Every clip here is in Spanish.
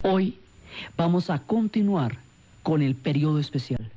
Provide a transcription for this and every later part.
Hoy vamos a continuar con el periodo especial.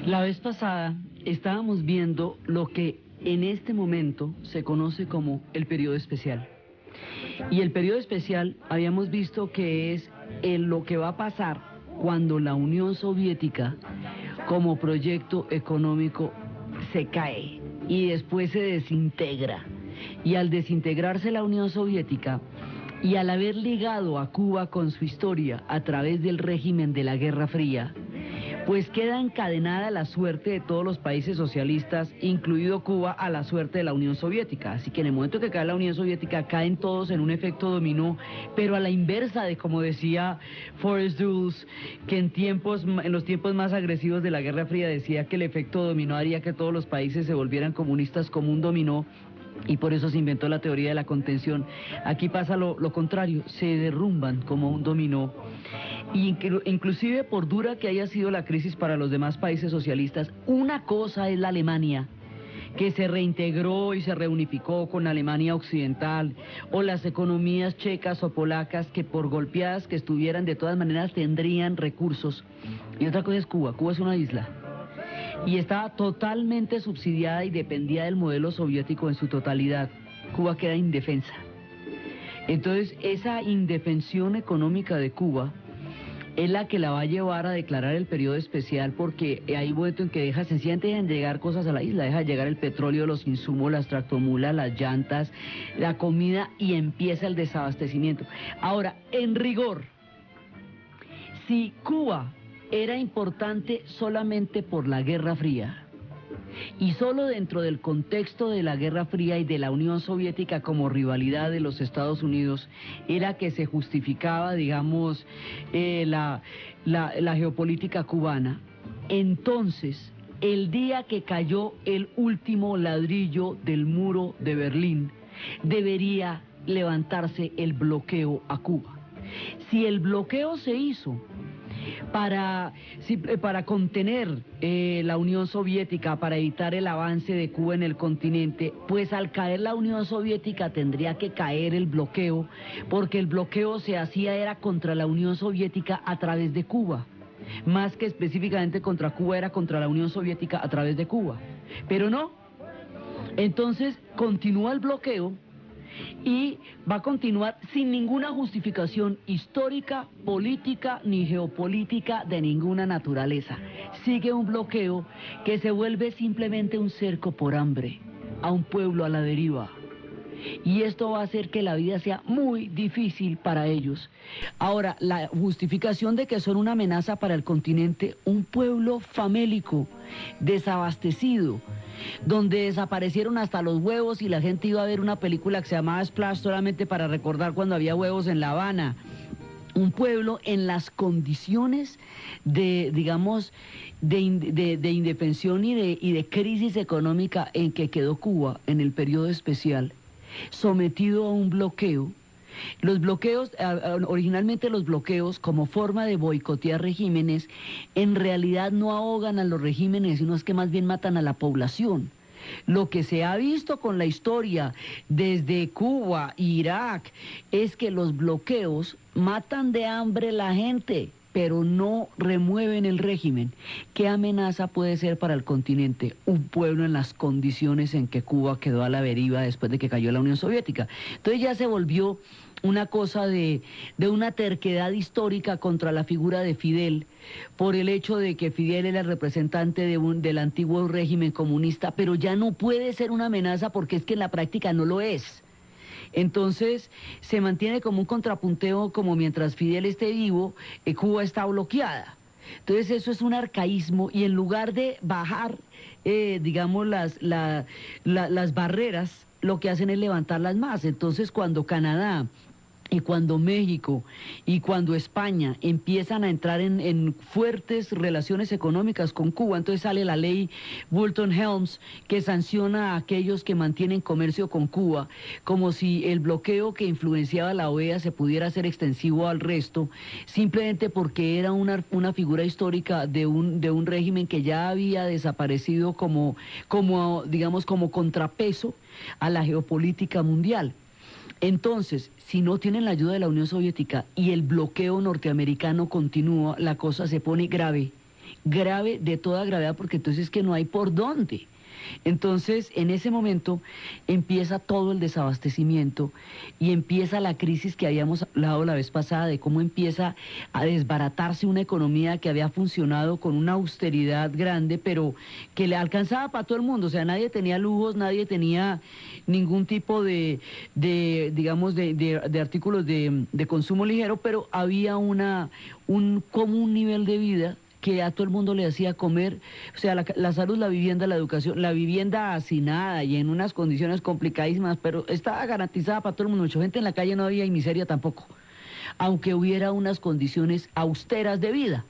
La vez pasada estábamos viendo lo que en este momento se conoce como el periodo especial. Y el periodo especial habíamos visto que es lo que va a pasar cuando la Unión Soviética como proyecto económico se cae y después se desintegra. Y al desintegrarse la Unión Soviética y al haber ligado a Cuba con su historia a través del régimen de la Guerra Fría, pues queda encadenada la suerte de todos los países socialistas, incluido Cuba, a la suerte de la Unión Soviética. Así que en el momento que cae la Unión Soviética, caen todos en un efecto dominó, pero a la inversa de como decía Forrest Dulles, que en los tiempos más agresivos de la Guerra Fría decía que el efecto dominó haría que todos los países se volvieran comunistas como un dominó. Y por eso se inventó la teoría de la contención. Aquí pasa lo contrario, se derrumban como un dominó. Y inclusive por dura que haya sido la crisis para los demás países socialistas, una cosa es la Alemania, que se reintegró y se reunificó con Alemania Occidental, o las economías checas o polacas que por golpeadas que estuvieran de todas maneras tendrían recursos. Y otra cosa es Cuba. Cuba es una isla y estaba totalmente subsidiada y dependía del modelo soviético en su totalidad. Cuba queda indefensa. Entonces esa indefensión económica de Cuba es la que la va a llevar a declarar el periodo especial, porque hay momento en que sencillamente dejan de llegar cosas a la isla, deja de llegar el petróleo, los insumos, las tractomulas, las llantas, la comida, y empieza el desabastecimiento. Ahora, en rigor, si Cuba era importante solamente por la Guerra Fría, y solo dentro del contexto de la Guerra Fría y de la Unión Soviética como rivalidad de los Estados Unidos, era que se justificaba, digamos, la geopolítica cubana. Entonces, el día que cayó el último ladrillo del muro de Berlín, debería levantarse el bloqueo a Cuba. Si el bloqueo se hizo para contener la Unión Soviética, para evitar el avance de Cuba en el continente, pues al caer la Unión Soviética tendría que caer el bloqueo, porque el bloqueo se hacía era contra la Unión Soviética a través de Cuba, más que específicamente contra Cuba, era contra la Unión Soviética a través de Cuba. Pero no, entonces continúa el bloqueo y va a continuar sin ninguna justificación histórica, política ni geopolítica de ninguna naturaleza. Sigue un bloqueo que se vuelve simplemente un cerco por hambre a un pueblo a la deriva. Y esto va a hacer que la vida sea muy difícil para ellos. Ahora, la justificación de que son una amenaza para el continente, un pueblo famélico, desabastecido, donde desaparecieron hasta los huevos y la gente iba a ver una película que se llamaba Splash solamente para recordar cuando había huevos en La Habana. Un pueblo en las condiciones de, digamos, de indefensión y de crisis económica en que quedó Cuba en el periodo especial, sometido a un bloqueo. Los bloqueos, originalmente los bloqueos como forma de boicotear regímenes, en realidad no ahogan a los regímenes, sino es que más bien matan a la población. Lo que se ha visto con la historia desde Cuba, Irak, es que los bloqueos matan de hambre la gente, pero no remueven el régimen. ¿Qué amenaza puede ser para el continente un pueblo en las condiciones en que Cuba quedó a la deriva después de que cayó la Unión Soviética? Entonces ya se volvió una cosa de una terquedad histórica contra la figura de Fidel, por el hecho de que Fidel era el representante del antiguo régimen comunista, pero ya no puede ser una amenaza porque es que en la práctica no lo es. Entonces se mantiene como un contrapunteo, como mientras Fidel esté vivo, Cuba está bloqueada. Entonces eso es un arcaísmo y en lugar de bajar, digamos, las barreras, lo que hacen es levantarlas más. Entonces cuando Canadá y cuando México y cuando España empiezan a entrar en fuertes relaciones económicas con Cuba, entonces sale la ley Bolton-Helms que sanciona a aquellos que mantienen comercio con Cuba, como si el bloqueo que influenciaba la OEA se pudiera hacer extensivo al resto, simplemente porque era una figura histórica de un régimen que ya había desaparecido digamos, como contrapeso a la geopolítica mundial. Entonces, si no tienen la ayuda de la Unión Soviética y el bloqueo norteamericano continúa, la cosa se pone grave, grave de toda gravedad, porque entonces es que no hay por dónde. Entonces, en ese momento empieza todo el desabastecimiento y empieza la crisis que habíamos hablado la vez pasada de cómo empieza a desbaratarse una economía que había funcionado con una austeridad grande, pero que le alcanzaba para todo el mundo. O sea, nadie tenía lujos, nadie tenía ningún tipo digamos, de artículos de consumo ligero, pero había un común nivel de vida que a todo el mundo le hacía comer, o sea, la salud, la vivienda, la educación, la vivienda hacinada y en unas condiciones complicadísimas, pero estaba garantizada para todo el mundo. Mucha gente en la calle no había y miseria tampoco, aunque hubiera unas condiciones austeras de vida.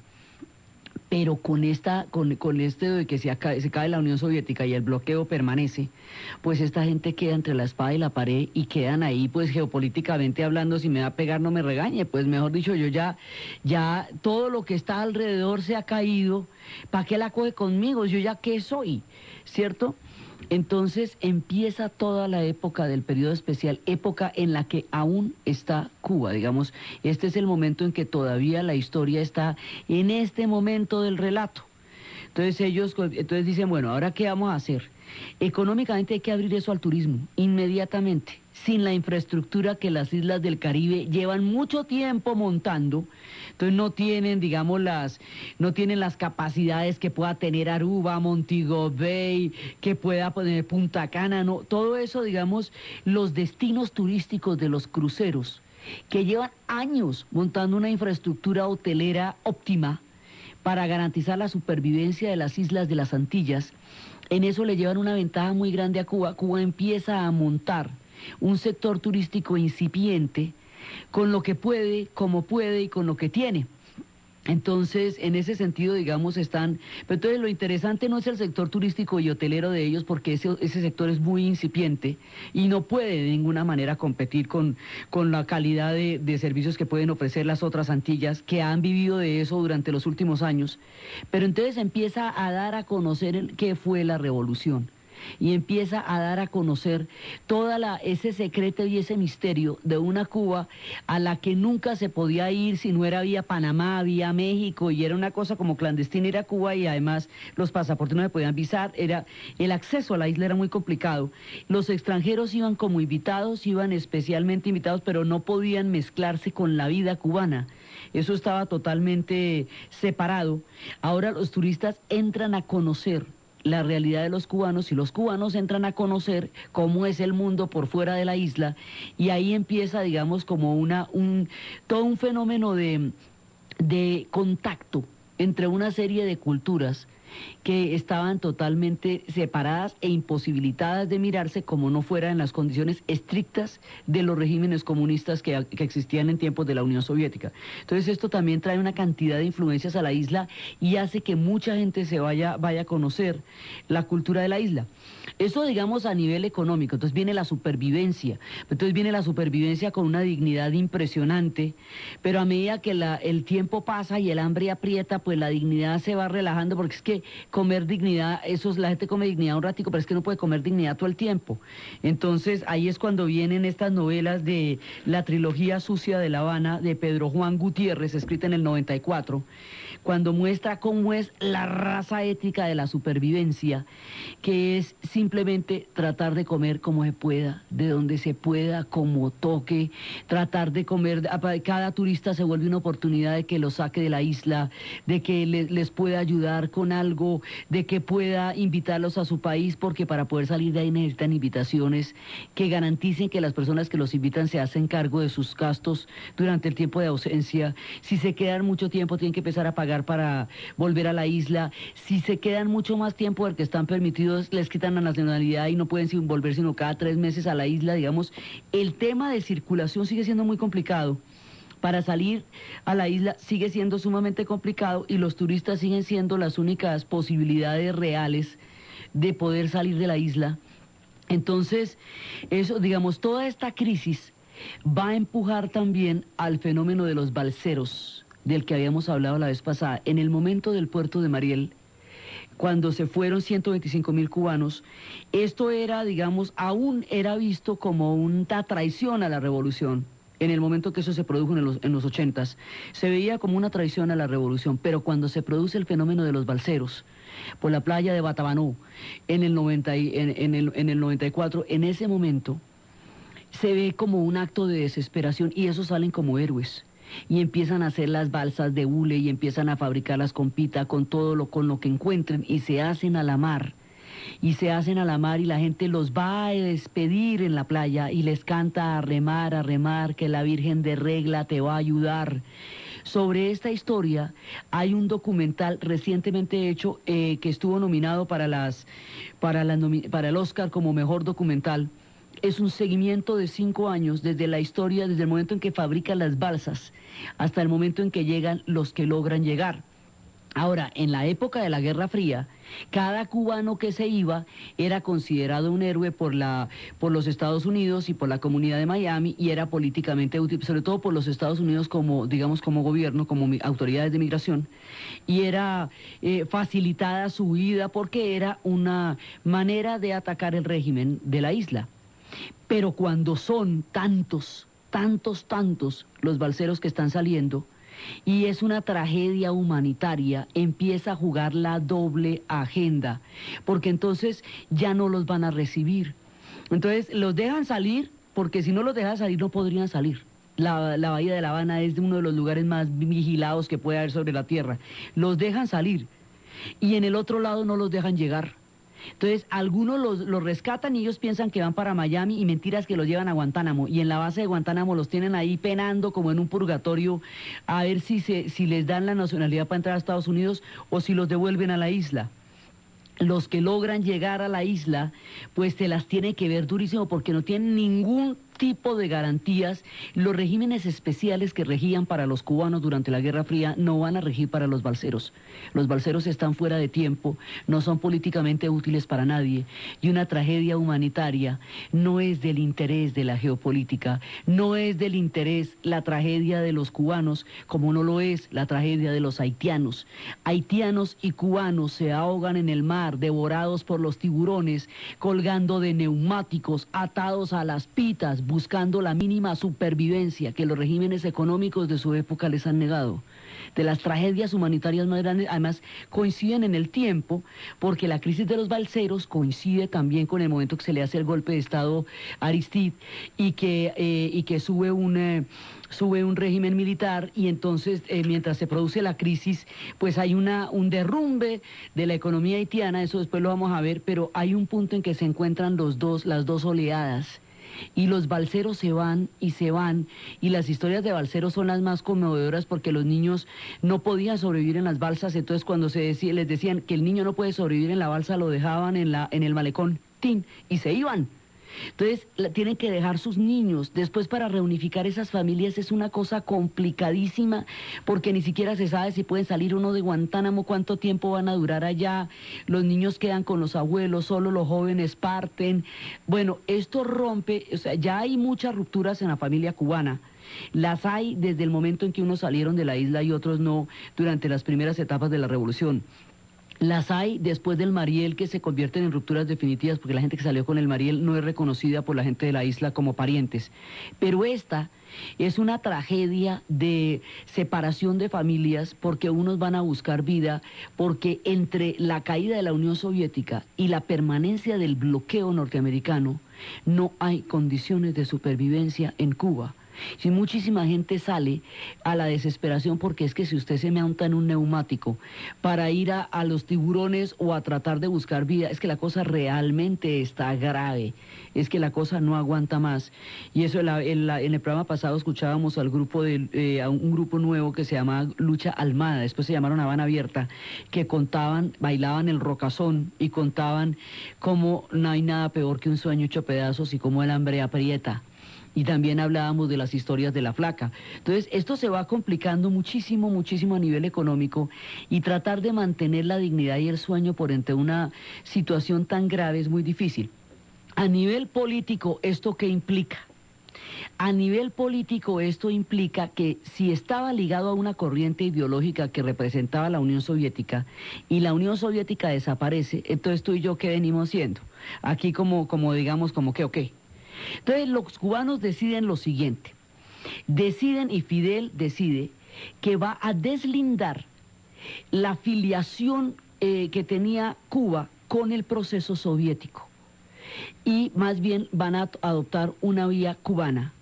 Pero con este de que se cae la Unión Soviética y el bloqueo permanece, pues esta gente queda entre la espada y la pared y quedan ahí, pues geopolíticamente hablando, si me va a pegar no me regañe, pues mejor dicho, yo ya todo lo que está alrededor se ha caído, ¿para qué la coge conmigo? Yo ya qué soy, ¿cierto? Entonces empieza toda la época del periodo especial, época en la que aún está Cuba, digamos, este es el momento en que todavía la historia está en este momento del relato. Entonces dicen, bueno, ¿ahora qué vamos a hacer? Económicamente hay que abrir eso al turismo, inmediatamente, sin la infraestructura que las islas del Caribe llevan mucho tiempo montando. Entonces no tienen, digamos, no tienen las capacidades que pueda tener Aruba, Montego Bay, que pueda tener Punta Cana, no, todo eso, digamos, los destinos turísticos de los cruceros, que llevan años montando una infraestructura hotelera óptima para garantizar la supervivencia de las islas de las Antillas, en eso le llevan una ventaja muy grande a Cuba. Cuba empieza a montar un sector turístico incipiente con lo que puede, como puede y con lo que tiene. Entonces, en ese sentido, digamos, pero entonces lo interesante no es el sector turístico y hotelero de ellos, porque ese sector es muy incipiente y no puede de ninguna manera competir con la calidad de servicios que pueden ofrecer las otras Antillas, que han vivido de eso durante los últimos años. Pero entonces empieza a dar a conocer qué fue la revolución. Y empieza a dar a conocer ese secreto y ese misterio de una Cuba a la que nunca se podía ir si no era vía Panamá, vía México, y era una cosa como clandestina ir a Cuba, y además los pasaportes no se podían visar, el acceso a la isla era muy complicado. Los extranjeros iban como invitados, iban especialmente invitados, pero no podían mezclarse con la vida cubana. Eso estaba totalmente separado. Ahora los turistas entran a conocer la realidad de los cubanos y los cubanos entran a conocer cómo es el mundo por fuera de la isla, y ahí empieza, digamos, como todo un fenómeno de contacto entre una serie de culturas que estaban totalmente separadas e imposibilitadas de mirarse, como no fuera en las condiciones estrictas de los regímenes comunistas que existían en tiempos de la Unión Soviética. Entonces esto también trae una cantidad de influencias a la isla y hace que mucha gente vaya a conocer la cultura de la isla. Eso, digamos, a nivel económico. Entonces viene la supervivencia. Entonces viene la supervivencia con una dignidad impresionante, pero a medida que el tiempo pasa y el hambre aprieta, pues la dignidad se va relajando, porque es que comer dignidad, la gente come dignidad un ratico, pero es que no puede comer dignidad todo el tiempo. Entonces ahí es cuando vienen estas novelas de la trilogía sucia de La Habana de Pedro Juan Gutiérrez, escrita en el 94, cuando muestra cómo es la raza ética de la supervivencia, que es simplemente tratar de comer como se pueda, de donde se pueda, como toque, tratar de comer, cada turista se vuelve una oportunidad de que lo saque de la isla, de que les pueda ayudar con algo, de que pueda invitarlos a su país, porque para poder salir de ahí necesitan invitaciones que garanticen que las personas que los invitan se hacen cargo de sus gastos durante el tiempo de ausencia. Si se quedan mucho tiempo tienen que empezar a pagar para volver a la isla. Si se quedan mucho más tiempo del que están permitidos, les quitan la nacionalidad y no pueden volver sino cada 3 meses a la isla, digamos. El tema de circulación sigue siendo muy complicado. Para salir a la isla sigue siendo sumamente complicado y los turistas siguen siendo las únicas posibilidades reales de poder salir de la isla. Entonces, eso, digamos, toda esta crisis va a empujar también al fenómeno de los balseros, del que habíamos hablado la vez pasada. En el momento del puerto de Mariel, cuando se fueron 125.000 cubanos, esto era, digamos, aún era visto como una traición a la revolución. En el momento que eso se produjo en los 80s, se veía como una traición a la revolución, pero cuando se produce el fenómeno de los balseros, por la playa de Batabanó, en el 94, en ese momento, se ve como un acto de desesperación y esos salen como héroes. Y empiezan a hacer las balsas de hule y empiezan a fabricarlas con pita, con con lo que encuentren y se hacen a la mar. Y se hacen a la mar y la gente los va a despedir en la playa y les canta a remar, que la Virgen de Regla te va a ayudar. Sobre esta historia hay un documental recientemente hecho que estuvo nominado para el Oscar como mejor documental. Es un seguimiento de 5 años desde la historia, desde el momento en que fabrican las balsas hasta el momento en que llegan los que logran llegar. Ahora, en la época de la Guerra Fría, cada cubano que se iba era considerado un héroe por los Estados Unidos y por la comunidad de Miami y era políticamente útil, sobre todo por los Estados Unidos como, digamos, como gobierno, como autoridades de migración, y era facilitada su huida porque era una manera de atacar el régimen de la isla. Pero cuando son tantos los balseros que están saliendo, y es una tragedia humanitaria, empieza a jugar la doble agenda, porque entonces ya no los van a recibir. Entonces los dejan salir, porque si no los dejan salir no podrían salir. La bahía de La Habana es uno de los lugares más vigilados que puede haber sobre la tierra. Los dejan salir, y en el otro lado no los dejan llegar. Entonces, algunos los rescatan y ellos piensan que van para Miami y mentiras que los llevan a Guantánamo. Y en la base de Guantánamo los tienen ahí penando como en un purgatorio a ver si les dan la nacionalidad para entrar a Estados Unidos o si los devuelven a la isla. Los que logran llegar a la isla, pues se las tiene que ver durísimo porque no tienen ningún tipo de garantías. Los regímenes especiales que regían para los cubanos durante la Guerra Fría no van a regir para los balseros. Los balseros están fuera de tiempo, no son políticamente útiles para nadie. Y una tragedia humanitaria no es del interés de la geopolítica, no es del interés la tragedia de los cubanos, como no lo es la tragedia de los haitianos. Haitianos y cubanos se ahogan en el mar, devorados por los tiburones, colgando de neumáticos, atados a las pitas, buscando la mínima supervivencia que los regímenes económicos de su época les han negado. De las tragedias humanitarias más grandes, además coinciden en el tiempo, porque la crisis de los balseros coincide también con el momento que se le hace el golpe de Estado a Aristide y que sube un régimen militar y entonces mientras se produce la crisis pues hay un derrumbe de la economía haitiana, eso después lo vamos a ver, pero hay un punto en que se encuentran las dos oleadas. Y los balseros se van, y las historias de balseros son las más conmovedoras porque los niños no podían sobrevivir en las balsas, entonces cuando les decían que el niño no puede sobrevivir en la balsa, lo dejaban en el malecón, ¡tin!, y se iban. Entonces tienen que dejar sus niños. Después para reunificar esas familias es una cosa complicadísima porque ni siquiera se sabe si pueden salir uno de Guantánamo, cuánto tiempo van a durar allá. Los niños quedan con los abuelos, solo los jóvenes parten. Bueno, esto rompe, o sea, ya hay muchas rupturas en la familia cubana. Las hay desde el momento en que unos salieron de la isla y otros no durante las primeras etapas de la revolución. Las hay después del Mariel que se convierten en rupturas definitivas porque la gente que salió con el Mariel no es reconocida por la gente de la isla como parientes. Pero esta es una tragedia de separación de familias porque unos van a buscar vida, porque entre la caída de la Unión Soviética y la permanencia del bloqueo norteamericano no hay condiciones de supervivencia en Cuba. Si muchísima gente sale a la desesperación porque es que si usted se monta en un neumático para ir a los tiburones o a tratar de buscar vida, es que la cosa realmente está grave, es que la cosa no aguanta más. Y eso en el programa pasado escuchábamos al grupo a un grupo nuevo que se llama Lucha Almada, después se llamaron Habana Abierta, que contaban, bailaban el rocazón y contaban cómo no hay nada peor que un sueño hecho pedazos y cómo el hambre aprieta. Y también hablábamos de las historias de la flaca. Entonces, esto se va complicando muchísimo, muchísimo a nivel económico y tratar de mantener la dignidad y el sueño por entre una situación tan grave es muy difícil. A nivel político, ¿esto qué implica? A nivel político, esto implica que si estaba ligado a una corriente ideológica que representaba la Unión Soviética y la Unión Soviética desaparece, entonces tú y yo, ¿qué venimos siendo? Aquí como digamos, como que, ok. Entonces los cubanos deciden lo siguiente, deciden y Fidel decide que va a deslindar la filiación que tenía Cuba con el proceso soviético y más bien van a adoptar una vía cubana.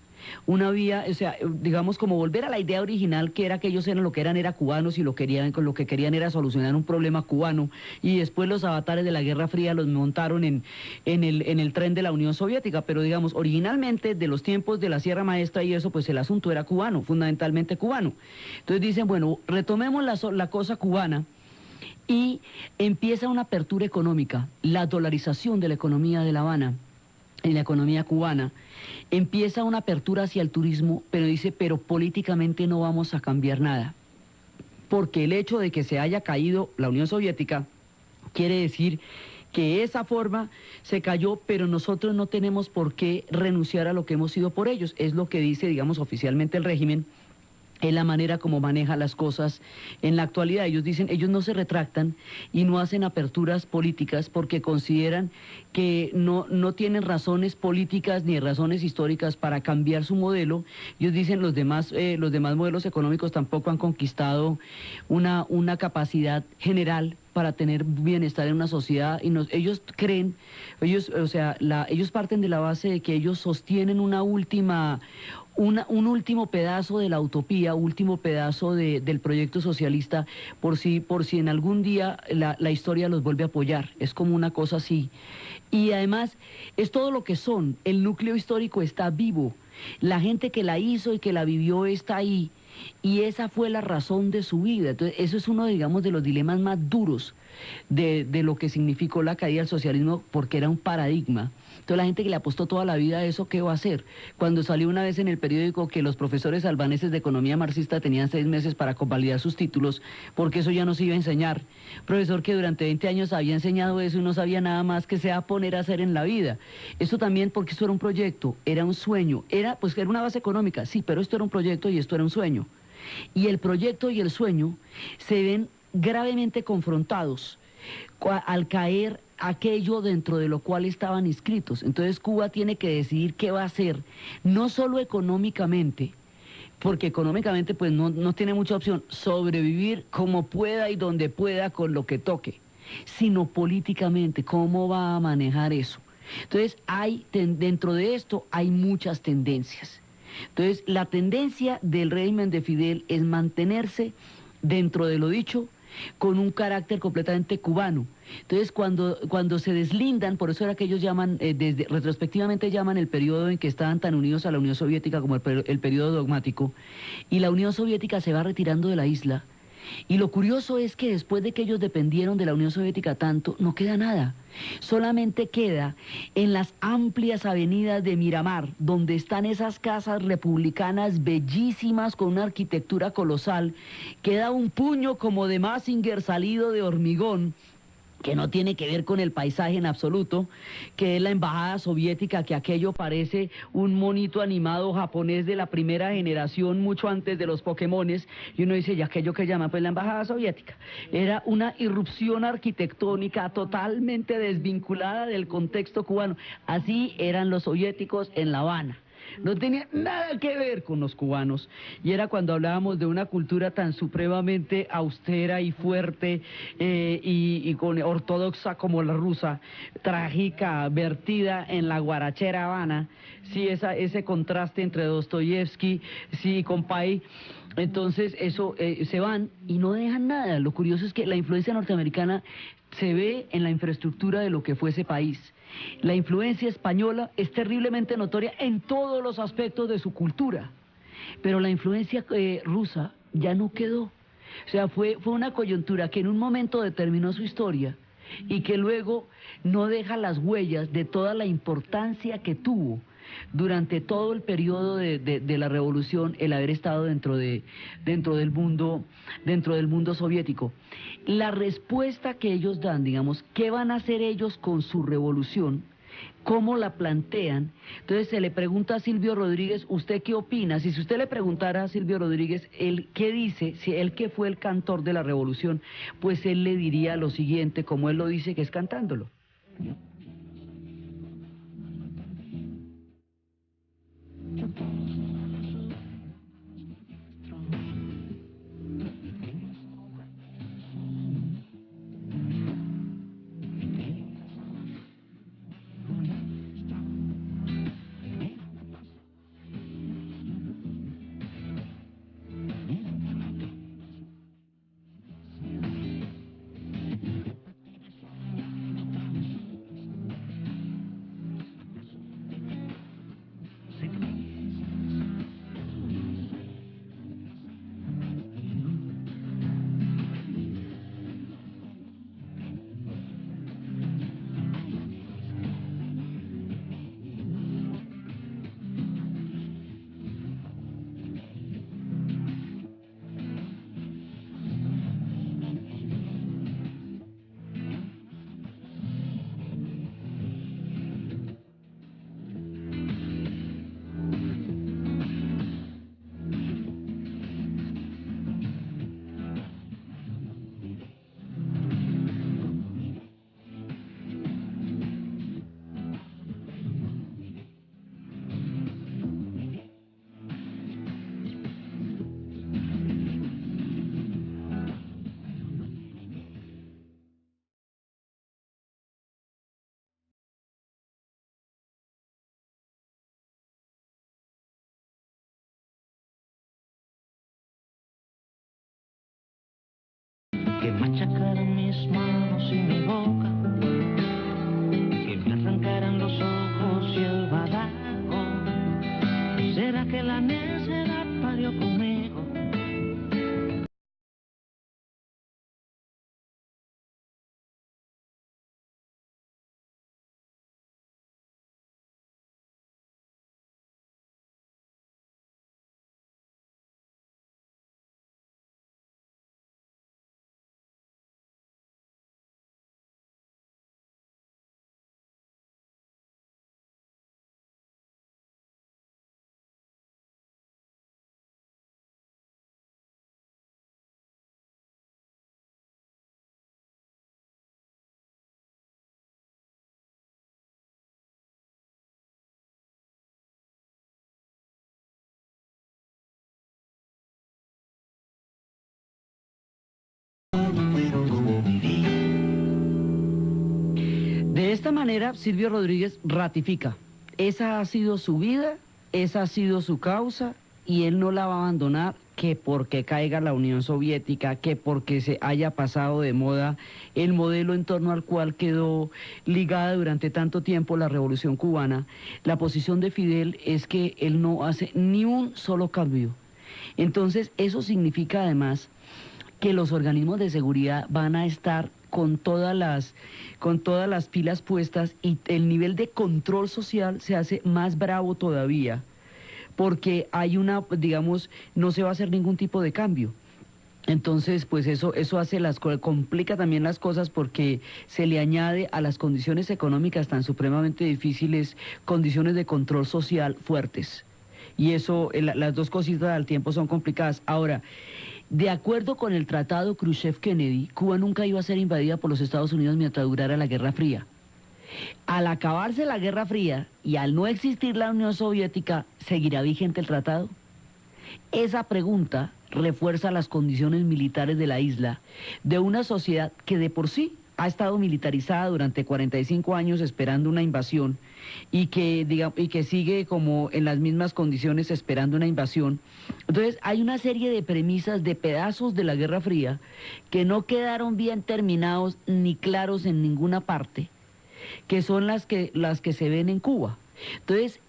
Una vía, o sea, digamos como volver a la idea original que era que ellos eran lo que eran, era cubanos y lo que querían era solucionar un problema cubano y después los avatares de la Guerra Fría los montaron en el tren de la Unión Soviética, pero digamos, originalmente de los tiempos de la Sierra Maestra y eso, pues el asunto era cubano, fundamentalmente cubano. Entonces dicen, bueno, retomemos la cosa cubana y empieza una apertura económica, la dolarización de la economía de La Habana en la economía cubana, empieza una apertura hacia el turismo, pero dice, pero políticamente no vamos a cambiar nada, porque el hecho de que se haya caído la Unión Soviética quiere decir que esa forma se cayó, pero nosotros no tenemos por qué renunciar a lo que hemos sido por ellos, es lo que dice, digamos, oficialmente el régimen. Es la manera como maneja las cosas en la actualidad. Ellos dicen, ellos no se retractan y no hacen aperturas políticas porque consideran que no tienen razones políticas ni razones históricas para cambiar su modelo. Ellos dicen, los demás modelos económicos tampoco han conquistado una capacidad general para tener bienestar en una sociedad y ellos creen, ellos parten de la base de que ellos sostienen un último pedazo de la utopía, último pedazo del proyecto socialista, por si en algún día la historia los vuelve a apoyar, es como una cosa así. Y además es todo lo que son, el núcleo histórico está vivo, la gente que la hizo y que la vivió está ahí, y esa fue la razón de su vida. Entonces eso es uno, digamos, de los dilemas más duros de lo que significó la caída del socialismo, porque era un paradigma. Entonces la gente que le apostó toda la vida a eso, ¿qué va a hacer? Cuando salió una vez en el periódico que los profesores albaneses de economía marxista tenían 6 meses para convalidar sus títulos, porque eso ya no se iba a enseñar. Profesor que durante 20 años había enseñado eso y no sabía nada más que se va a poner a hacer en la vida. Eso también porque esto era un proyecto, era un sueño, era una base económica, sí, pero esto era un proyecto y esto era un sueño. Y el proyecto y el sueño se ven gravemente confrontados al caer aquello dentro de lo cual estaban inscritos. Entonces Cuba tiene que decidir qué va a hacer, no solo económicamente, porque económicamente pues no tiene mucha opción, sobrevivir como pueda y donde pueda con lo que toque, sino políticamente, cómo va a manejar eso. Entonces dentro de esto hay muchas tendencias. Entonces la tendencia del régimen de Fidel es mantenerse dentro de lo dicho, con un carácter completamente cubano. Entonces, cuando se deslindan, por eso era que ellos llaman, retrospectivamente llaman el periodo en que estaban tan unidos a la Unión Soviética como el periodo dogmático, y la Unión Soviética se va retirando de la isla, y lo curioso es que después de que ellos dependieron de la Unión Soviética tanto, no queda nada. Solamente queda en las amplias avenidas de Miramar, donde están esas casas republicanas bellísimas con una arquitectura colosal, queda un puño como de Mazinger salido de hormigón, que no tiene que ver con el paisaje en absoluto, que es la embajada soviética, que aquello parece un monito animado japonés de la primera generación, mucho antes de los Pokémones, y uno dice, ¿y aquello que llaman? Pues la embajada soviética. Era una irrupción arquitectónica totalmente desvinculada del contexto cubano. Así eran los soviéticos en La Habana. No tenía nada que ver con los cubanos. Y era cuando hablábamos de una cultura tan supremamente austera y fuerte y con ortodoxa como la rusa, trágica, vertida en la guarachera Habana. Sí, ese contraste entre Dostoyevsky, sí, Compay. Entonces eso se van y no dejan nada. Lo curioso es que la influencia norteamericana se ve en la infraestructura de lo que fue ese país. La influencia española es terriblemente notoria en todos los aspectos de su cultura, pero la influencia rusa ya no quedó. O sea, fue una coyuntura que en un momento determinó su historia y que luego no deja las huellas de toda la importancia que tuvo durante todo el periodo de la revolución, el haber estado dentro del mundo soviético. La respuesta que ellos dan, digamos, ¿qué van a hacer ellos con su revolución? ¿Cómo la plantean? Entonces se le pregunta a Silvio Rodríguez, ¿usted qué opina? Si usted le preguntara a Silvio Rodríguez, él qué dice, si él que fue el cantor de la revolución, pues él le diría lo siguiente, como él lo dice, que es cantándolo. Que machacaran mis manos y mi boca, que me arrancaran los ojos y el badajo. ¿Será que la necedad parió conmigo? De esta manera, Silvio Rodríguez ratifica, esa ha sido su vida, esa ha sido su causa, y él no la va a abandonar, que porque caiga la Unión Soviética, que porque se haya pasado de moda el modelo en torno al cual quedó ligada durante tanto tiempo la Revolución Cubana. La posición de Fidel es que él no hace ni un solo cambio. Entonces, eso significa además que los organismos de seguridad van a estar con todas las pilas puestas y el nivel de control social se hace más bravo todavía, porque hay digamos, no se va a hacer ningún tipo de cambio. Entonces, pues eso hace complica también las cosas porque se le añade a las condiciones económicas tan supremamente difíciles condiciones de control social fuertes. Y eso, las dos cositas al tiempo son complicadas. Ahora, de acuerdo con el tratado Khrushchev-Kennedy, Cuba nunca iba a ser invadida por los Estados Unidos mientras durara la Guerra Fría. Al acabarse la Guerra Fría y al no existir la Unión Soviética, ¿seguirá vigente el tratado? Esa pregunta refuerza las condiciones militares de la isla, de una sociedad que de por sí ha estado militarizada durante 45 años esperando una invasión y que sigue como en las mismas condiciones esperando una invasión. Entonces hay una serie de premisas, de pedazos de la Guerra Fría que no quedaron bien terminados ni claros en ninguna parte, que son las que se ven en Cuba. Entonces,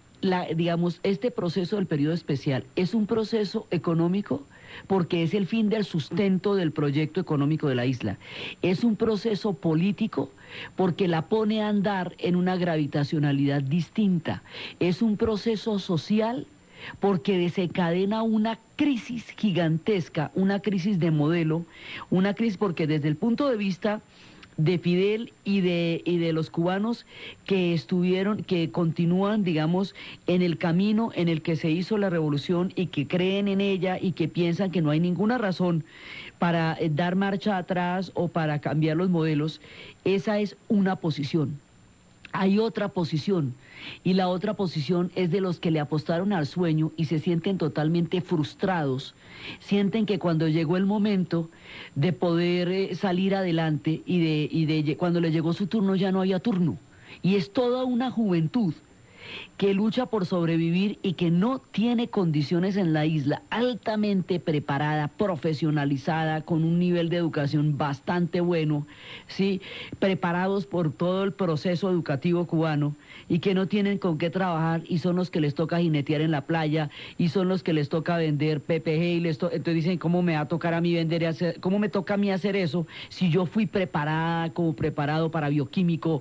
este proceso del periodo especial es un proceso económico porque es el fin del sustento del proyecto económico de la isla. Es un proceso político porque la pone a andar en una gravitacionalidad distinta. Es un proceso social porque desencadena una crisis gigantesca, una crisis de modelo, una crisis porque desde el punto de vista de Fidel y de los cubanos que continúan, digamos, en el camino en el que se hizo la revolución y que creen en ella y que piensan que no hay ninguna razón para dar marcha atrás o para cambiar los modelos, esa es una posición. Hay otra posición, y la otra posición es de los que le apostaron al sueño y se sienten totalmente frustrados, sienten que cuando llegó el momento de poder salir adelante cuando le llegó su turno ya no había turno, y es toda una juventud que lucha por sobrevivir y que no tiene condiciones en la isla, altamente preparada, profesionalizada, con un nivel de educación bastante bueno, ¿sí? Preparados por todo el proceso educativo cubano y que no tienen con qué trabajar y son los que les toca jinetear en la playa y son los que les toca vender PPG entonces dicen, ¿cómo me va a tocar a mí cómo me toca a mí hacer eso si yo fui preparada como preparado para bioquímico,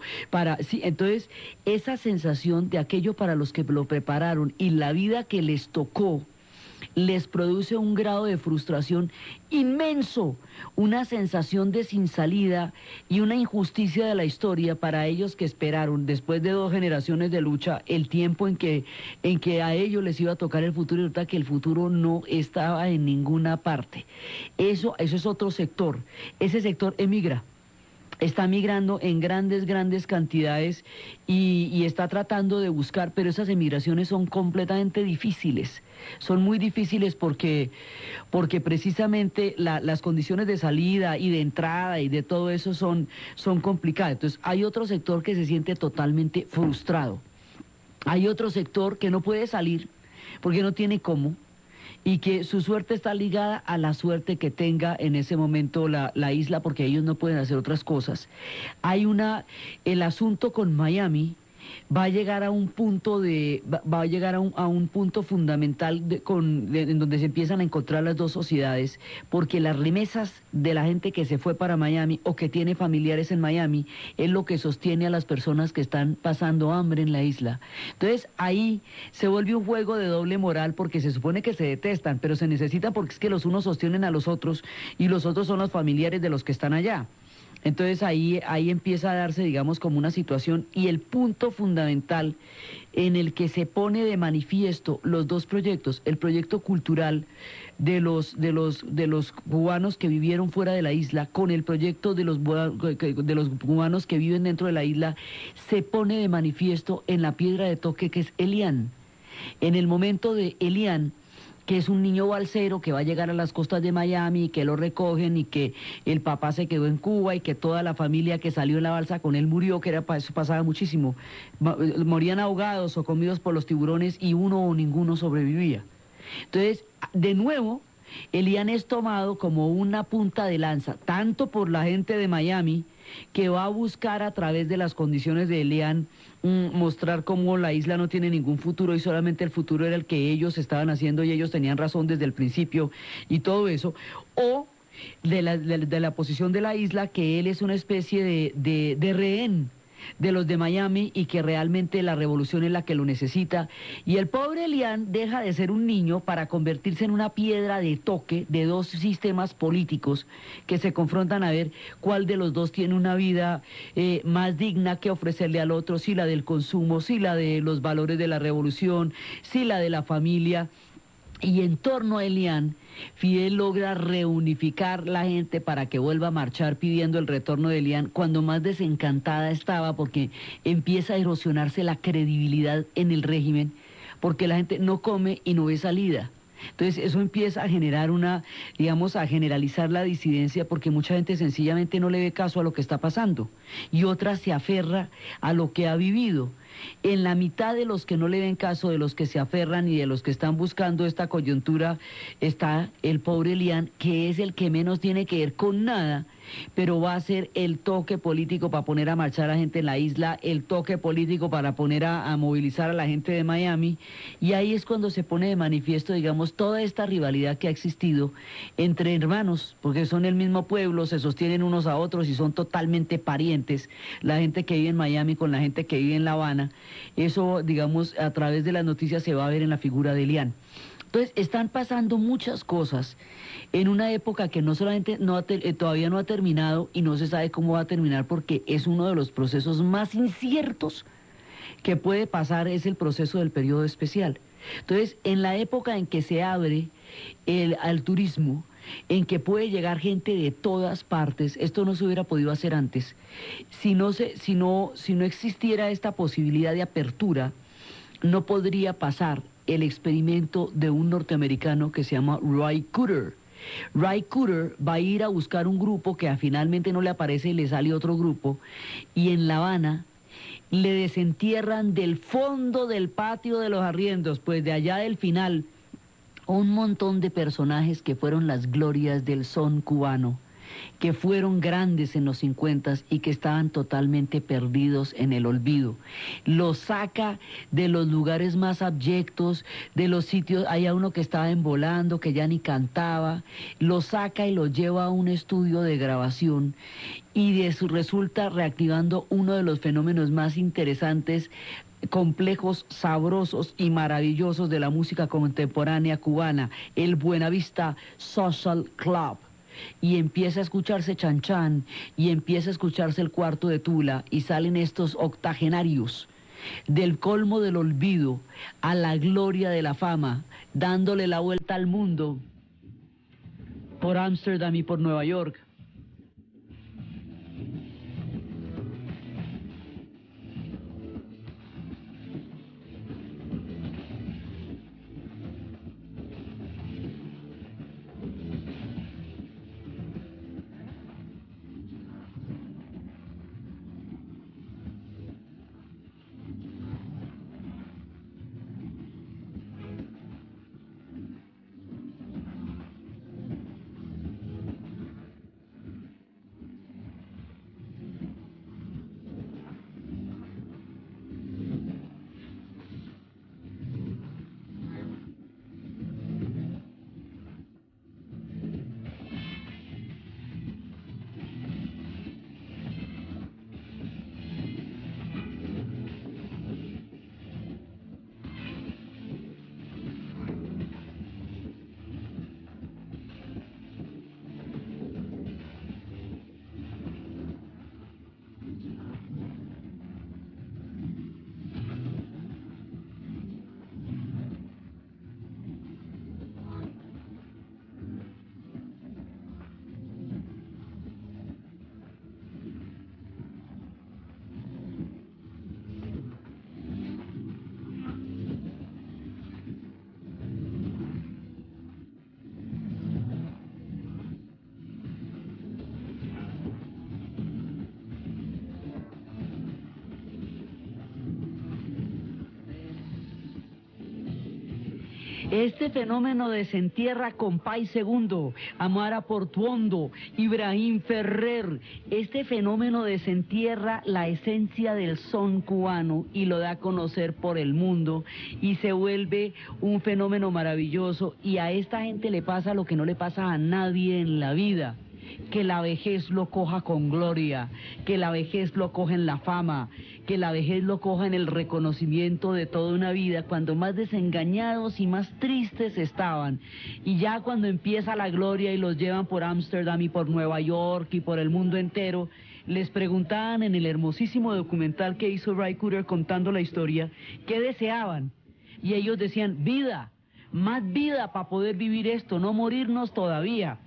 sí? Entonces, esa sensación de aquello para los que lo prepararon y la vida que les tocó, les produce un grado de frustración inmenso, una sensación de sin salida y una injusticia de la historia para ellos que esperaron, después de 2 generaciones de lucha, el tiempo en que a ellos les iba a tocar el futuro, y resulta que el futuro no estaba en ninguna parte. Eso es otro sector. Ese sector emigra. Está migrando en grandes cantidades y está tratando de buscar, pero esas emigraciones son completamente difíciles. Son muy difíciles porque precisamente las condiciones de salida y de entrada y de todo eso son complicadas. Entonces hay otro sector que se siente totalmente frustrado. Hay otro sector que no puede salir porque no tiene cómo, y que su suerte está ligada a la suerte que tenga en ese momento la isla, porque ellos no pueden hacer otras cosas. El asunto con Miami va a llegar a un punto a un punto fundamental en donde se empiezan a encontrar las dos sociedades, porque las remesas de la gente que se fue para Miami o que tiene familiares en Miami es lo que sostiene a las personas que están pasando hambre en la isla. Entonces ahí se vuelve un juego de doble moral, porque se supone que se detestan, pero se necesitan porque es que los unos sostienen a los otros y los otros son los familiares de los que están allá. Entonces ahí empieza a darse, digamos, como una situación, y el punto fundamental en el que se pone de manifiesto los dos proyectos, el proyecto cultural de los cubanos que vivieron fuera de la isla con el proyecto de los cubanos que viven dentro de la isla, se pone de manifiesto en la piedra de toque que es Elian. En el momento de Elian, que es un niño balsero que va a llegar a las costas de Miami y que lo recogen y que el papá se quedó en Cuba y que toda la familia que salió en la balsa con él murió, que eso pasaba muchísimo, morían ahogados o comidos por los tiburones y uno o ninguno sobrevivía. Entonces, de nuevo, Elian es tomado como una punta de lanza, tanto por la gente de Miami, que va a buscar a través de las condiciones de Elian mostrar cómo la isla no tiene ningún futuro y solamente el futuro era el que ellos estaban haciendo y ellos tenían razón desde el principio y todo eso, o de la posición de la isla, que él es una especie de rehén de los de Miami y que realmente la revolución es la que lo necesita. Y el pobre Elian deja de ser un niño para convertirse en una piedra de toque de dos sistemas políticos que se confrontan a ver cuál de los dos tiene una vida más digna que ofrecerle al otro, si la del consumo, si la de los valores de la revolución, si la de la familia. Y en torno a Elian, Fidel logra reunificar la gente para que vuelva a marchar pidiendo el retorno de Elian, cuando más desencantada estaba porque empieza a erosionarse la credibilidad en el régimen, porque la gente no come y no ve salida. Entonces eso empieza a generar digamos, a generalizar la disidencia, porque mucha gente sencillamente no le ve caso a lo que está pasando y otra se aferra a lo que ha vivido. En la mitad de los que no le ven caso, de los que se aferran y de los que están buscando esta coyuntura, está el pobre Elian, que es el que menos tiene que ver con nada, pero va a ser el toque político para poner a marchar a la gente en la isla, el toque político para poner a movilizar a la gente de Miami, y ahí es cuando se pone de manifiesto, digamos, toda esta rivalidad que ha existido entre hermanos, porque son el mismo pueblo, se sostienen unos a otros y son totalmente parientes, la gente que vive en Miami con la gente que vive en La Habana. Eso, digamos, a través de las noticias se va a ver en la figura de Elian. Entonces, están pasando muchas cosas en una época que no solamente todavía no ha terminado y no se sabe cómo va a terminar, porque es uno de los procesos más inciertos que puede pasar, es el proceso del periodo especial. Entonces, en la época en que se abre al turismo, en que puede llegar gente de todas partes, esto no se hubiera podido hacer antes. Si no existiera esta posibilidad de apertura, no podría pasar el experimento de un norteamericano que se llama Ry Cooder. Ry Cooder va a ir a buscar un grupo que finalmente no le aparece y le sale otro grupo, y en La Habana le desentierran del fondo del patio de los arriendos, pues de allá del final, un montón de personajes que fueron las glorias del son cubano, que fueron grandes en los 50 y que estaban totalmente perdidos en el olvido. Los saca de los lugares más abyectos, de los sitios, hay uno que estaba embolando, que ya ni cantaba, lo saca y lo lleva a un estudio de grabación y resulta reactivando uno de los fenómenos más interesantes, complejos, sabrosos y maravillosos de la música contemporánea cubana, el Buenavista Social Club. Y empieza a escucharse Chan Chan, y empieza a escucharse el Cuarto de Tula, y salen estos octogenarios del colmo del olvido a la gloria de la fama, dándole la vuelta al mundo por Ámsterdam y por Nueva York. Este fenómeno desentierra Compay Segundo, Amara Portuondo, Ibrahim Ferrer. Este fenómeno desentierra la esencia del son cubano y lo da a conocer por el mundo y se vuelve un fenómeno maravilloso, y a esta gente le pasa lo que no le pasa a nadie en la vida, que la vejez lo coja con gloria, que la vejez lo coja en la fama, que la vejez lo coja en el reconocimiento de toda una vida, cuando más desengañados y más tristes estaban. Y ya cuando empieza la gloria y los llevan por Ámsterdam y por Nueva York y por el mundo entero, les preguntaban en el hermosísimo documental que hizo Ray Cooder contando la historia, ¿qué deseaban? Y ellos decían, vida, más vida para poder vivir esto, no morirnos todavía.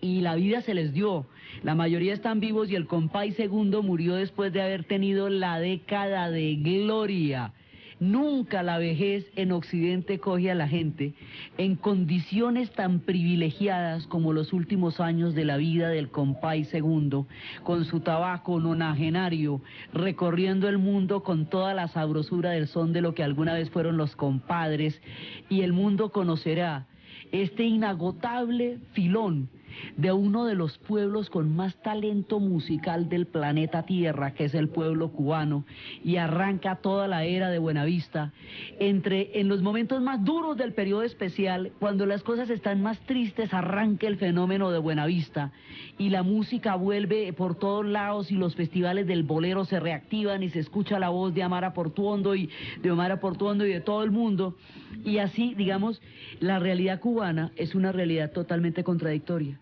Y la vida se les dio. La mayoría están vivos y el compay segundo murió después de haber tenido la década de gloria. Nunca la vejez en Occidente coge a la gente en condiciones tan privilegiadas como los últimos años de la vida del compay segundo, con su tabaco nonagenario, recorriendo el mundo con toda la sabrosura del son de lo que alguna vez fueron los compadres, y el mundo conocerá este inagotable filón de uno de los pueblos con más talento musical del planeta Tierra, que es el pueblo cubano, y arranca toda la era de Buenavista, en los momentos más duros del periodo especial, cuando las cosas están más tristes, arranca el fenómeno de Buenavista, y la música vuelve por todos lados, y los festivales del bolero se reactivan, y se escucha la voz de Amara Portuondo, y de todo el mundo, y así, digamos, la realidad cubana es una realidad totalmente contradictoria.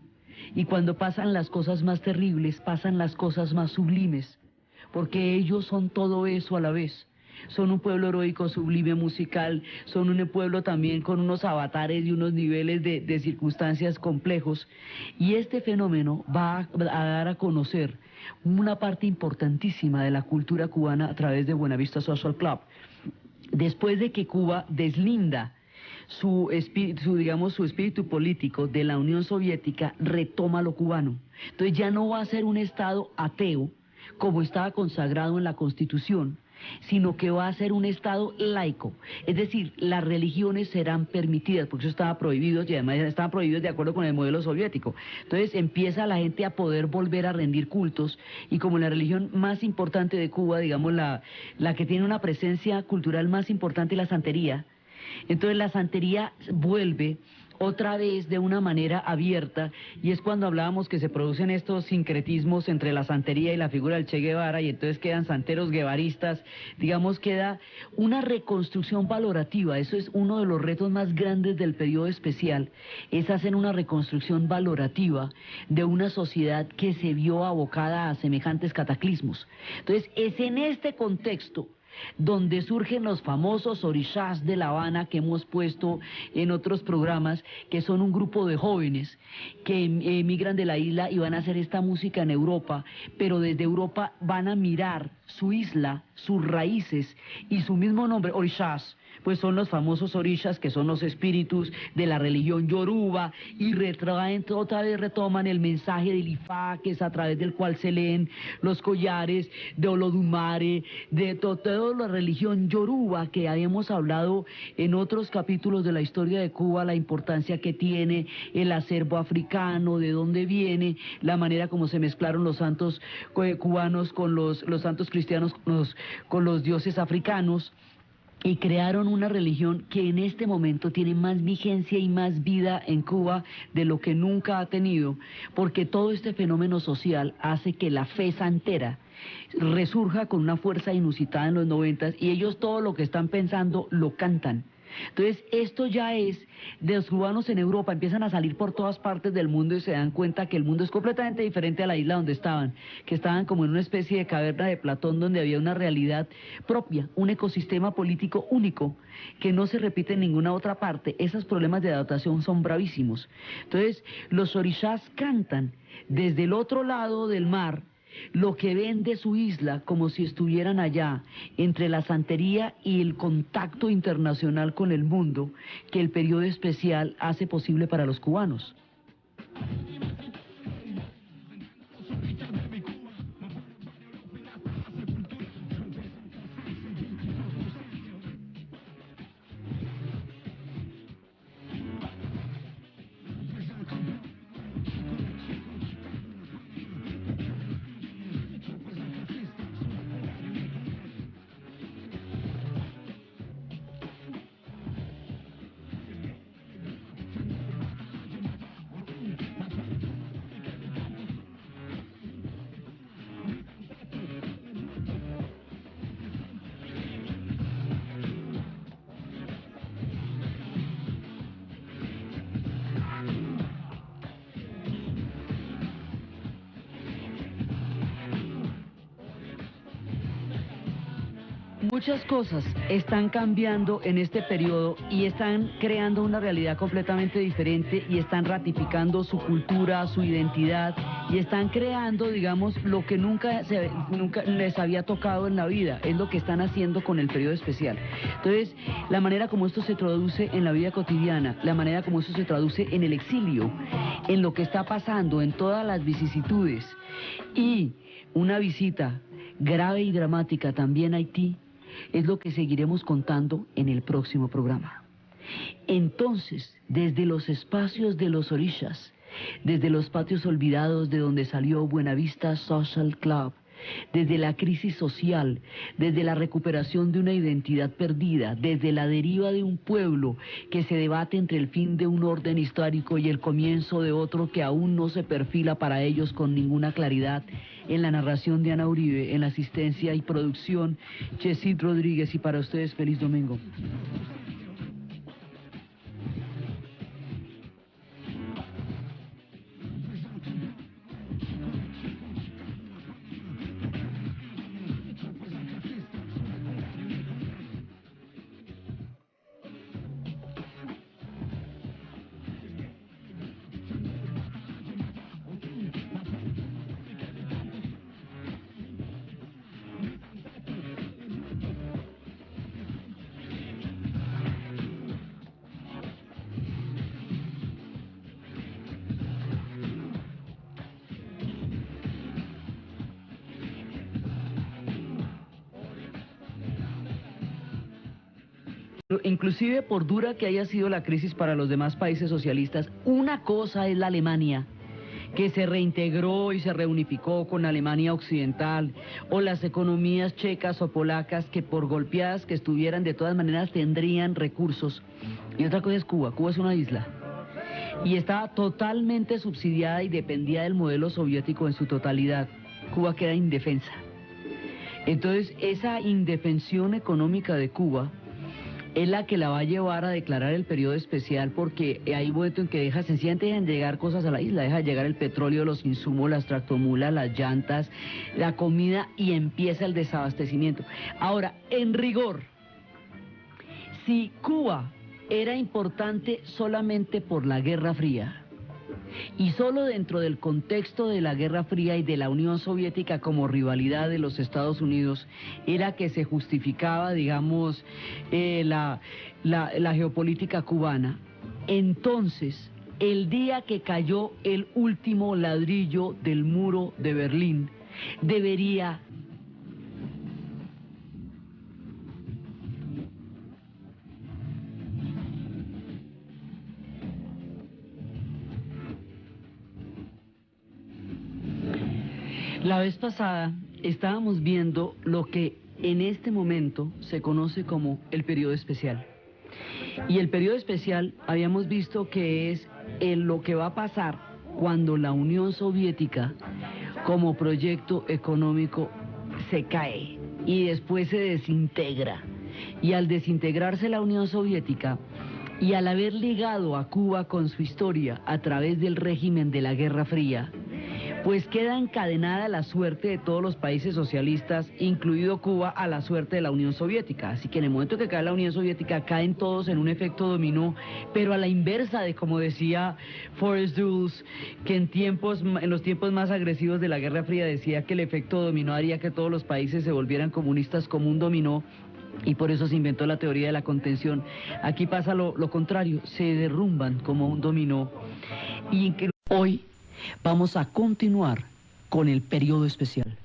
Y cuando pasan las cosas más terribles, pasan las cosas más sublimes, porque ellos son todo eso a la vez. Son un pueblo heroico, sublime, musical, son un pueblo también con unos avatares y unos niveles de circunstancias complejos. Y este fenómeno va a dar a conocer una parte importantísima de la cultura cubana a través de Buenavista Social Club. Después de que Cuba deslinda su espíritu político de la Unión Soviética, retoma lo cubano. Entonces ya no va a ser un Estado ateo, como estaba consagrado en la Constitución, sino que va a ser un Estado laico. Es decir, las religiones serán permitidas, porque eso estaba prohibido, y además estaban prohibidos de acuerdo con el modelo soviético. Entonces empieza la gente a poder volver a rendir cultos, y como la religión más importante de Cuba, digamos la que tiene una presencia cultural más importante, es la santería. Entonces la santería vuelve otra vez de una manera abierta, y es cuando hablábamos que se producen estos sincretismos entre la santería y la figura del Che Guevara, y entonces quedan santeros guevaristas, digamos, queda una reconstrucción valorativa. Eso es uno de los retos más grandes del periodo especial, es hacer una reconstrucción valorativa de una sociedad que se vio abocada a semejantes cataclismos. Entonces es en este contexto donde surgen los famosos orishás de La Habana, que hemos puesto en otros programas, que son un grupo de jóvenes que emigran de la isla y van a hacer esta música en Europa, pero desde Europa van a mirar su isla, sus raíces y su mismo nombre, orishás, pues son los famosos orishas, que son los espíritus de la religión yoruba, y otra vez retoman el mensaje del Ifá, que es a través del cual se leen los collares de Olodumare, de toda la religión yoruba, que habíamos hablado en otros capítulos de la historia de Cuba, la importancia que tiene el acervo africano, de dónde viene, la manera como se mezclaron los santos cubanos con los santos cristianos, con los dioses africanos, y crearon una religión que en este momento tiene más vigencia y más vida en Cuba de lo que nunca ha tenido, porque todo este fenómeno social hace que la fe santera resurja con una fuerza inusitada en los 90, y ellos todo lo que están pensando lo cantan. Entonces esto ya es de los cubanos en Europa, empiezan a salir por todas partes del mundo y se dan cuenta que el mundo es completamente diferente a la isla donde estaban, que estaban como en una especie de caverna de Platón, donde había una realidad propia, un ecosistema político único que no se repite en ninguna otra parte. Esos problemas de adaptación son bravísimos. Entonces los orishás cantan desde el otro lado del mar lo que ven de su isla, como si estuvieran allá, entre la santería y el contacto internacional con el mundo, que el periodo especial hace posible para los cubanos. Muchas cosas están cambiando en este periodo y están creando una realidad completamente diferente y están ratificando su cultura, su identidad y están creando, digamos, lo que nunca les había tocado en la vida. Es lo que están haciendo con el periodo especial. Entonces, la manera como esto se traduce en la vida cotidiana, la manera como esto se traduce en el exilio, en lo que está pasando, en todas las vicisitudes y una visita grave y dramática también a Haití, es lo que seguiremos contando en el próximo programa. Entonces, desde los espacios de los orishas, desde los patios olvidados de donde salió Buenavista Social Club, desde la crisis social, desde la recuperación de una identidad perdida, desde la deriva de un pueblo que se debate entre el fin de un orden histórico y el comienzo de otro que aún no se perfila para ellos con ninguna claridad, en la narración de Ana Uribe, en la asistencia y producción, Chesid Rodríguez, y para ustedes, feliz domingo. Inclusive por dura que haya sido la crisis para los demás países socialistas, una cosa es la Alemania, que se reintegró y se reunificó con Alemania Occidental, o las economías checas o polacas que por golpeadas que estuvieran de todas maneras tendrían recursos. Y otra cosa es Cuba. Cuba es una isla y estaba totalmente subsidiada y dependía del modelo soviético en su totalidad. Cuba queda indefensa. Entonces, esa indefensión económica de Cuba es la que la va a llevar a declarar el periodo especial, porque hay un momento en que sencillamente dejan de llegar cosas a la isla, deja de llegar el petróleo, los insumos, las tractomulas, las llantas, la comida, y empieza el desabastecimiento. Ahora, en rigor, si Cuba era importante solamente por la Guerra Fría, y solo dentro del contexto de la Guerra Fría y de la Unión Soviética como rivalidad de los Estados Unidos, era que se justificaba, digamos, la geopolítica cubana. Entonces, el día que cayó el último ladrillo del muro de Berlín, debería... La vez pasada estábamos viendo lo que en este momento se conoce como el periodo especial. Y el periodo especial habíamos visto que es lo que va a pasar cuando la Unión Soviética como proyecto económico se cae y después se desintegra. Y al desintegrarse la Unión Soviética y al haber ligado a Cuba con su historia a través del régimen de la Guerra Fría, pues queda encadenada la suerte de todos los países socialistas, incluido Cuba, a la suerte de la Unión Soviética. Así que en el momento que cae la Unión Soviética, caen todos en un efecto dominó, pero a la inversa de como decía Forrest Dulles, que en los tiempos más agresivos de la Guerra Fría decía que el efecto dominó haría que todos los países se volvieran comunistas como un dominó. Y por eso se inventó la teoría de la contención. Aquí pasa lo contrario, se derrumban como un dominó. Y que hoy vamos a continuar con el periodo especial.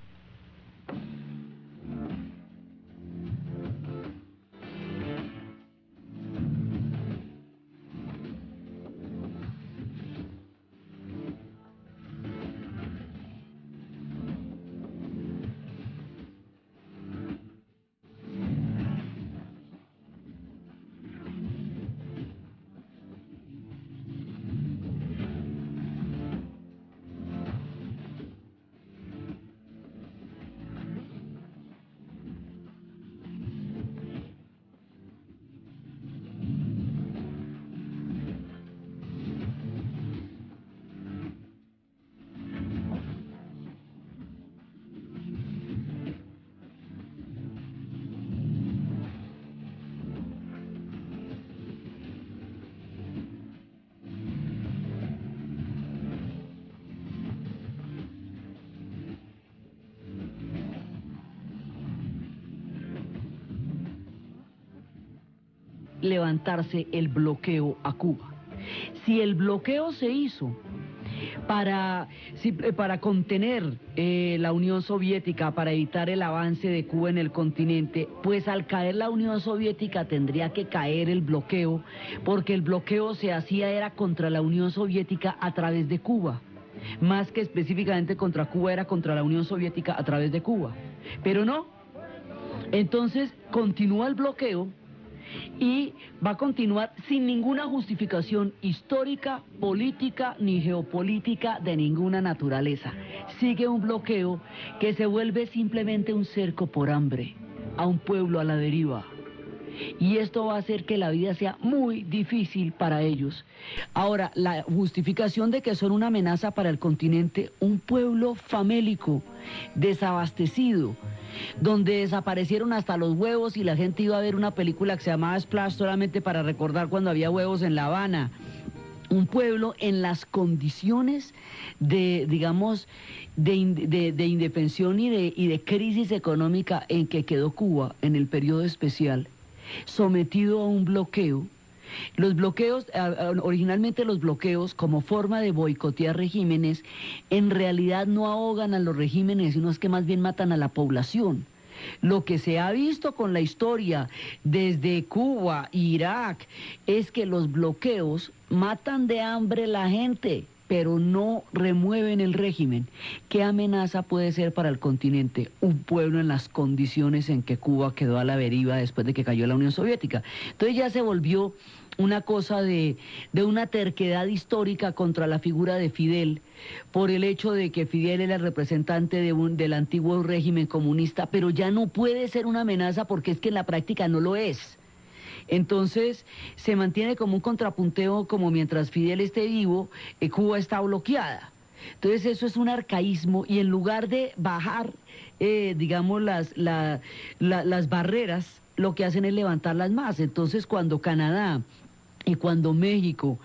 levantarse el bloqueo a Cuba. Si el bloqueo se hizo para contener la Unión Soviética, para evitar el avance de Cuba en el continente, pues al caer la Unión Soviética tendría que caer el bloqueo, porque el bloqueo se hacía era contra la Unión Soviética a través de Cuba, más que específicamente contra Cuba, era contra la Unión Soviética a través de Cuba. Pero no, entonces continúa el bloqueo y va a continuar sin ninguna justificación histórica, política ni geopolítica de ninguna naturaleza. Sigue un bloqueo que se vuelve simplemente un cerco por hambre a un pueblo a la deriva. Y esto va a hacer que la vida sea muy difícil para ellos. Ahora, la justificación de que son una amenaza para el continente, un pueblo famélico, desabastecido, donde desaparecieron hasta los huevos y la gente iba a ver una película que se llamaba Splash solamente para recordar cuando había huevos en La Habana. Un pueblo en las condiciones de, digamos, de indefensión y de crisis económica en que quedó Cuba en el periodo especial, sometido a un bloqueo. Los bloqueos, originalmente los bloqueos como forma de boicotear regímenes, en realidad no ahogan a los regímenes, sino es que más bien matan a la población. Lo que se ha visto con la historia desde Cuba, Irak, es que los bloqueos matan de hambre la gente, pero no remueven el régimen. ¿Qué amenaza puede ser para el continente un pueblo en las condiciones en que Cuba quedó a la deriva después de que cayó la Unión Soviética? Entonces ya se volvió una cosa de una terquedad histórica contra la figura de Fidel, por el hecho de que Fidel era el representante del antiguo régimen comunista, pero ya no puede ser una amenaza porque es que en la práctica no lo es. Entonces se mantiene como un contrapunteo, como mientras Fidel esté vivo, Cuba está bloqueada. Entonces eso es un arcaísmo y en lugar de bajar, digamos, las barreras, lo que hacen es levantarlas más. Entonces cuando Canadá y cuando México